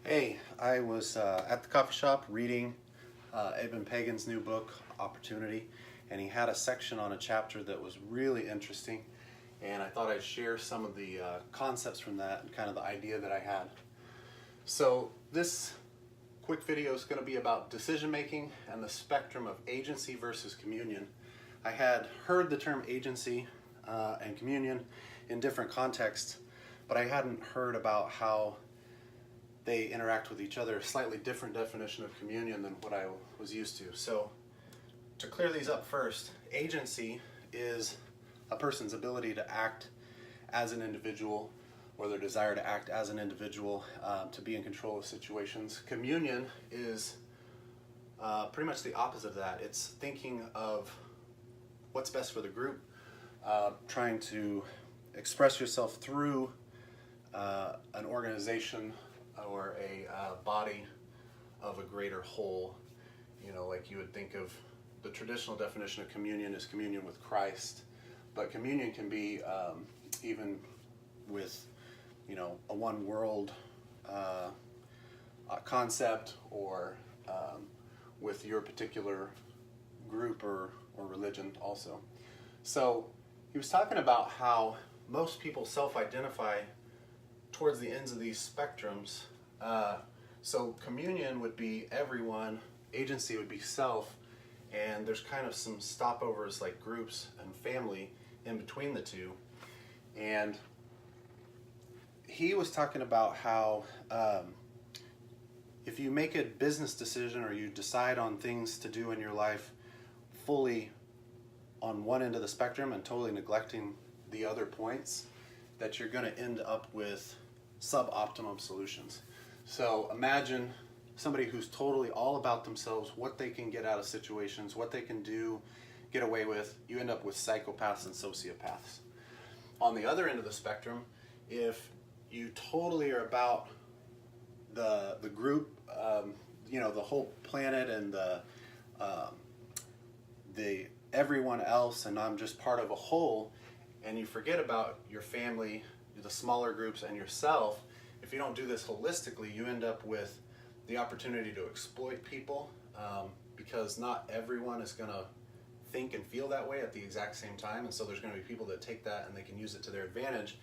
Hey, I was at the coffee shop reading Eben Pagan's new book, Opportunity, and he had a section on a chapter that was really interesting, and I thought I'd share some of the concepts from that and kind of the idea that I had. So this quick video is going to be about decision making and the spectrum of agency versus communion. I had heard the term agency and communion in different contexts, but I hadn't heard about how they interact with each other. A slightly different definition of communion than what I was used to. So to clear these up first, agency is a person's ability to act as an individual, or their desire to act as an individual, to be in control of situations. Communion is pretty much the opposite of that. It's thinking of what's best for the group, trying to express yourself through an organization or a body of a greater whole. You know, like you would think of the traditional definition of communion is communion with Christ, but communion can be even with, you know, a one world concept, or with your particular group or religion also. So he was talking about how most people self-identify towards the ends of these spectrums. So communion would be everyone, agency would be self, and there's kind of some stopovers like groups and family in between the two. And he was talking about how if you make a business decision or you decide on things to do in your life fully on one end of the spectrum and totally neglecting the other points, that you're going to end up with sub-optimum solutions. So imagine somebody who's totally all about themselves, what they can get out of situations, what they can do, get away with. You end up with psychopaths and sociopaths. On the other end of the spectrum, if you totally are about the group, you know, the whole planet and the everyone else, and I'm just part of a whole, and you forget about your family, the smaller groups, and yourself, if you don't do this holistically, you end up with the opportunity to exploit people, because not everyone is going to think and feel that way at the exact same time, and so there's going to be people that take that and they can use it to their advantage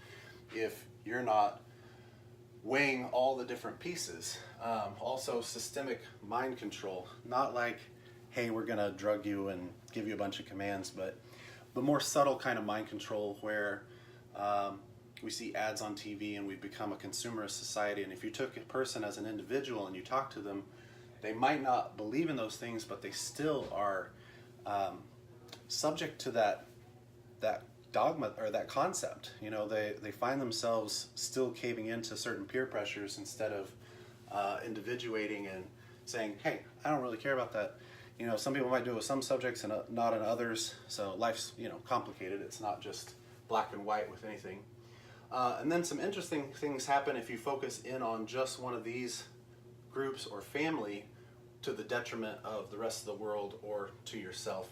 if you're not weighing all the different pieces. Also, systemic mind control, not like, hey, we're going to drug you and give you a bunch of commands, but the more subtle kind of mind control where we see ads on TV and we've become a consumerist society. And if you took a person as an individual and you talk to them, they might not believe in those things, but they still are subject to that dogma or that concept. You know, they find themselves still caving into certain peer pressures instead of individuating and saying, hey, I don't really care about that. You know, some people might do it with some subjects and not in others. So life's, you know, complicated. It's not just black and white with anything. And then some interesting things happen if you focus in on just one of these groups or family to the detriment of the rest of the world or to yourself.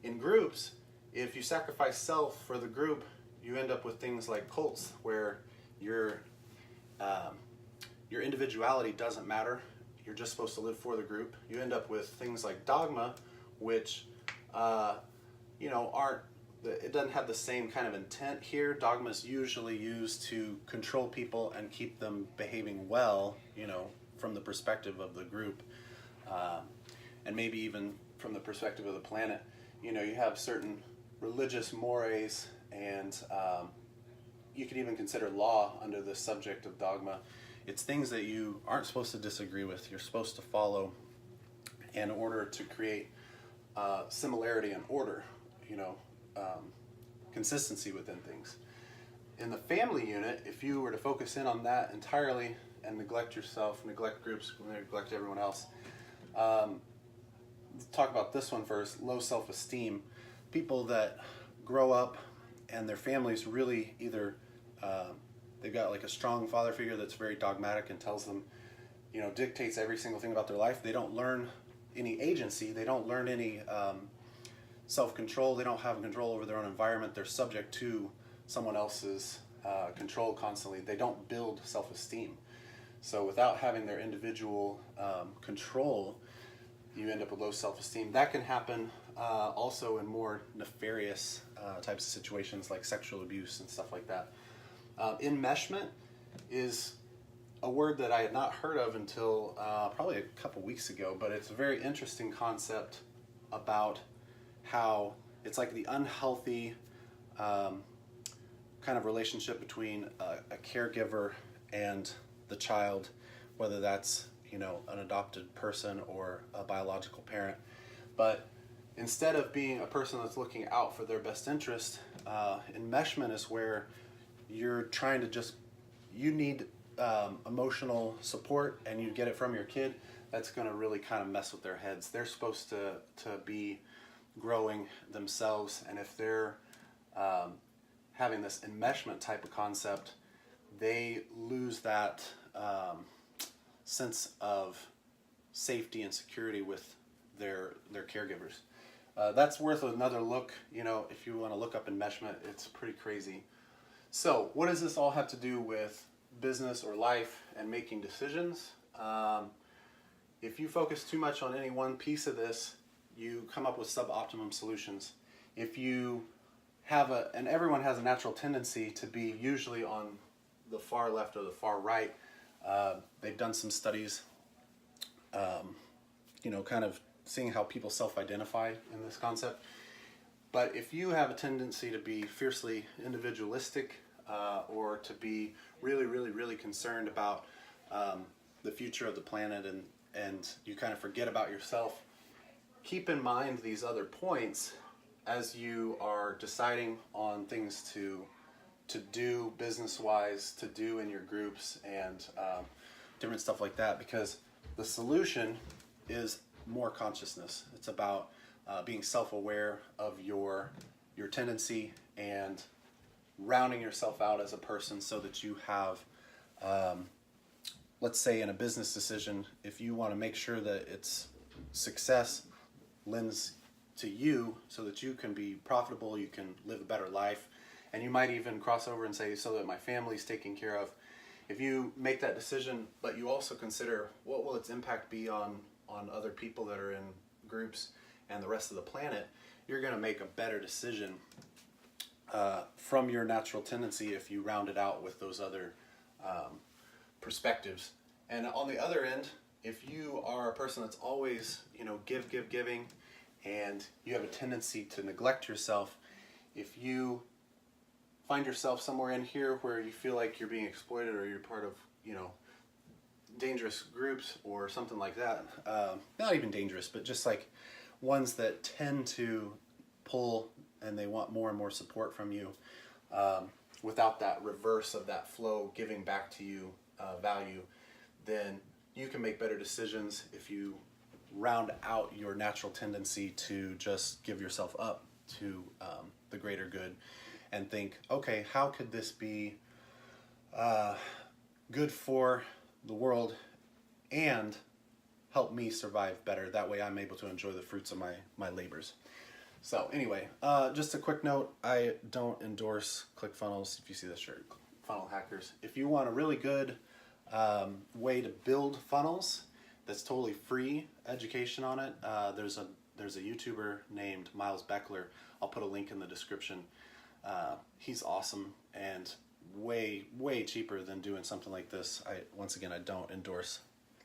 In groups, if you sacrifice self for the group, you end up with things like cults where your individuality doesn't matter. You're just supposed to live for the group. You end up with things like dogma, which you know, it doesn't have the same kind of intent here. Dogma is usually used to control people and keep them behaving well, you know, from the perspective of the group, and maybe even from the perspective of the planet. You know, you have certain religious mores, and you could even consider law under the subject of dogma. It's things that you aren't supposed to disagree with. You're supposed to follow in order to create similarity and order, you know, consistency within things. In the family unit, if you were to focus in on that entirely and neglect yourself, neglect groups, neglect everyone else, let's talk about this one first, low self-esteem. People that grow up and their families really either they've got like a strong father figure that's very dogmatic and tells them, you know, dictates every single thing about their life. They don't learn any agency. They don't learn any self-control. They don't have control over their own environment. They're subject to someone else's control constantly. They don't build self-esteem. So without having their individual control, you end up with low self-esteem. That can happen also in more nefarious types of situations like sexual abuse and stuff like that. Enmeshment is a word that I had not heard of until probably a couple weeks ago, but it's a very interesting concept about how it's like the unhealthy kind of relationship between a caregiver and the child, whether that's, you know, an adopted person or a biological parent. But instead of being a person that's looking out for their best interest, enmeshment is where you're trying to just, you need emotional support and you get it from your kid. That's going to really kind of mess with their heads. They're supposed to be growing themselves, and if they're having this enmeshment type of concept, they lose that sense of safety and security with their caregivers. That's worth another look. You know, if you want to look up enmeshment, it's pretty crazy. So what does this all have to do with business or life and making decisions? If you focus too much on any one piece of this, you come up with sub-optimum solutions. If you have and everyone has a natural tendency to be usually on the far left or the far right. They've done some studies, you know, kind of seeing how people self-identify in this concept. But if you have a tendency to be fiercely individualistic or to be really, really, really concerned about the future of the planet and you kind of forget about yourself, keep in mind these other points as you are deciding on things to do business-wise, to do in your groups, and different stuff like that, because the solution is more consciousness. It's about being self-aware of your tendency and rounding yourself out as a person so that you have, let's say in a business decision, if you want to make sure that its success lends to you so that you can be profitable, you can live a better life, and you might even cross over and say, so that my family's taken care of. If you make that decision, but you also consider what will its impact be on other people that are in groups and the rest of the planet, you're going to make a better decision from your natural tendency if you round it out with those other perspectives. And on the other end, if you are a person that's always, you know, giving, and you have a tendency to neglect yourself, if you find yourself somewhere in here where you feel like you're being exploited or you're part of, you know, dangerous groups or something like that, not even dangerous, but just like ones that tend to pull and they want more and more support from you without that reverse of that flow giving back to you value, then you can make better decisions if you round out your natural tendency to just give yourself up to the greater good and think, okay, how could this be good for the world and help me survive better? That way I'm able to enjoy the fruits of my labors. So anyway, just a quick note, I don't endorse ClickFunnels. If you see this shirt, funnel hackers. If you want a really good way to build funnels that's totally free education on it, there's a YouTuber named Miles Beckler. I'll put a link in the description. He's awesome and way cheaper than doing something like this. Once again, I don't endorse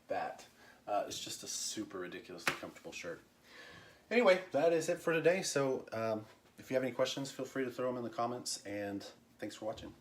that. It's just a super ridiculously comfortable shirt. Anyway, that is it for today. So if you have any questions, feel free to throw them in the comments, and thanks for watching.